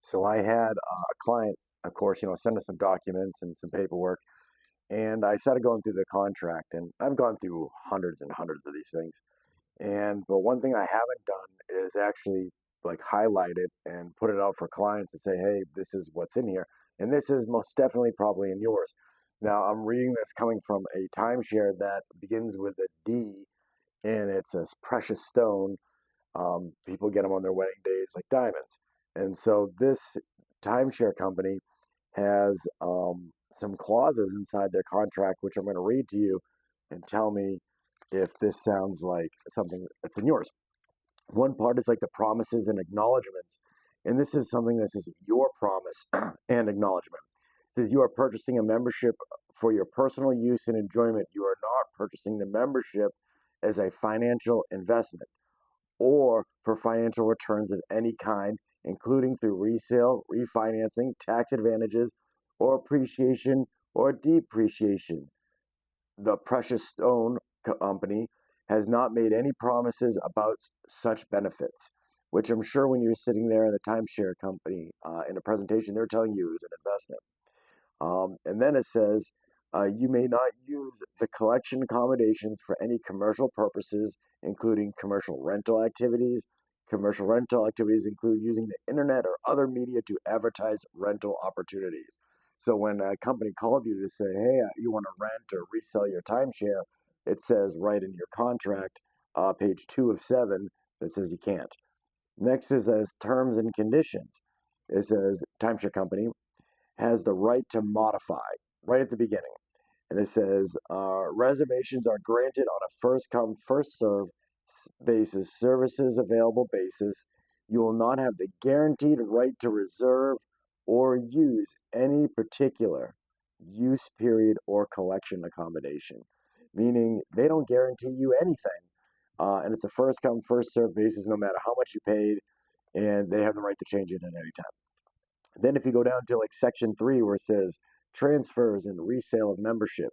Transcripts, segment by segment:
So I had a client, of course, send us some documents and some paperwork, and I started going through the contract, and I've gone through hundreds and hundreds of these things. But one thing I haven't done is actually like highlight it and put it out for clients to say, hey, this is what's in here. And this is most definitely probably in yours. Now, I'm reading this coming from a timeshare that begins with a D, and it's a precious stone. People get them on their wedding days like diamonds. And so this timeshare company has some clauses inside their contract, which I'm going to read to you and tell me if this sounds like something that's in yours. One part is like the promises and acknowledgments. And this is something that says your promise and acknowledgement. It says you are purchasing a membership for your personal use and enjoyment. You are not purchasing the membership as a financial investment or for financial returns of any kind, including through resale, refinancing, tax advantages, or appreciation or depreciation. The Precious Stone Company has not made any promises about such benefits, which I'm sure when you're sitting there in the timeshare company in a presentation, they're telling you is an investment. And then it says, you may not use the collection accommodations for any commercial purposes, including commercial rental activities. Commercial rental activities include using the internet or other media to advertise rental opportunities. So when a company called you to say, hey, you want to rent or resell your timeshare, it says right in your contract, page 2 of 7, that says you can't. Next is as terms and conditions. It says timeshare company has the right to modify right at the beginning. And it says reservations are granted on a first come, first served basis, services available basis. You will not have the guaranteed right to reserve or use any particular use period or collection accommodation, meaning they don't guarantee you anything. And it's a first come, first served basis no matter how much you paid, and they have the right to change it at any time. Then if you go down to like section 3 where it says transfers and resale of membership,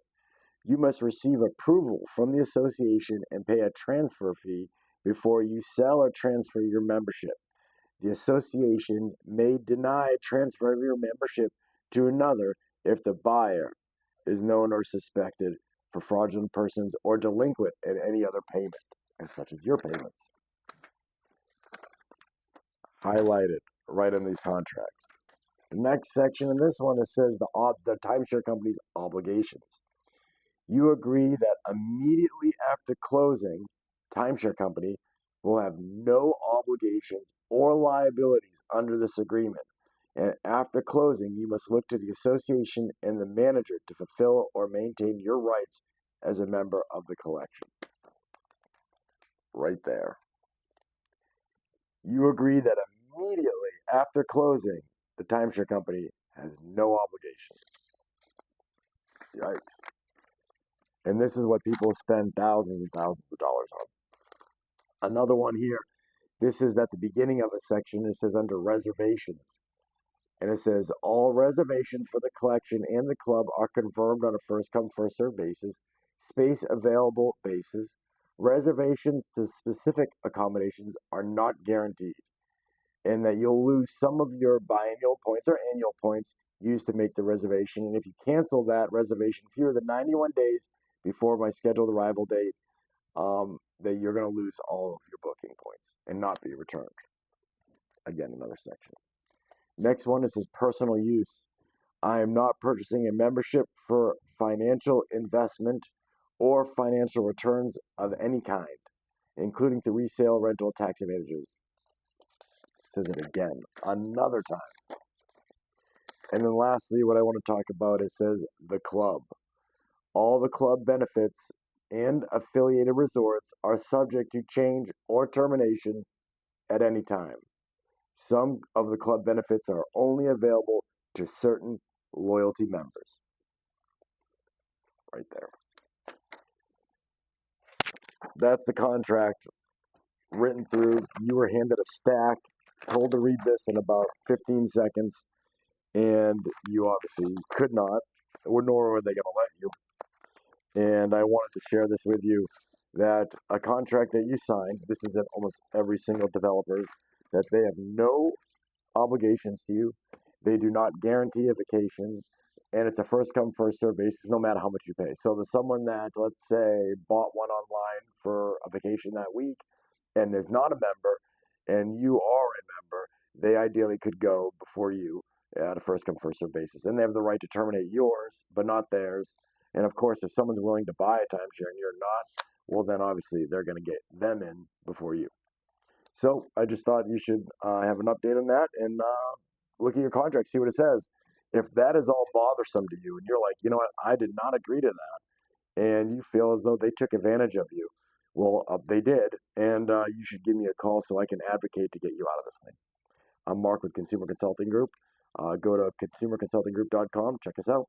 you must receive approval from the association and pay a transfer fee before you sell or transfer your membership. The association may deny transfer of your membership to another if the buyer is known or suspected for fraudulent persons or delinquent in any other payment, and such as your payments. Highlighted right in these contracts. The next section in this one, it says the timeshare company's obligations. You agree that immediately after closing, timeshare company will have no obligations or liabilities under this agreement. And after closing, you must look to the association and the manager to fulfill or maintain your rights as a member of the collection. Right there. You agree that immediately after closing, the timeshare company has no obligations. Yikes. And this is what people spend thousands and thousands of dollars on. Another one here, this is at the beginning of a section. It says under reservations. And it says all reservations for the collection and the club are confirmed on a first come, first served basis, space available basis. Reservations to specific accommodations are not guaranteed, and that you'll lose some of your biannual points or annual points used to make the reservation. And if you cancel that reservation fewer than 91 days before my scheduled arrival date, that you're going to lose all of your booking points and not be returned. Again, another section. Next one is personal use. I am not purchasing a membership for financial investment or financial returns of any kind, including the resale, rental, tax advantages. It says it again, another time. And then lastly, what I want to talk about, it says the club. All the club benefits and affiliated resorts are subject to change or termination at any time. Some of the club benefits are only available to certain loyalty members. Right there. That's the contract written through. You were handed a stack, told to read this in about 15 seconds, and you obviously could not, or nor were they going to let you. And I wanted to share this with you, that a contract that you sign, this is at almost every single developer, that they have no obligations to you. They do not guarantee a vacation, and it's a first come, first served basis no matter how much you pay. So there's someone that, let's say, bought one online for a vacation that week and is not a member, and you are a member, they ideally could go before you at a first come, first served basis. And they have the right to terminate yours, but not theirs. And of course, if someone's willing to buy a timeshare and you're not, well, then obviously they're going to get them in before you. So I just thought you should have an update on that and look at your contract, see what it says. If that is all bothersome to you and you're like, you know what, I did not agree to that, and you feel as though they took advantage of you, well, they did, and you should give me a call so I can advocate to get you out of this thing. I'm Mark with Consumer Consulting Group. Go to consumerconsultinggroup.com, check us out.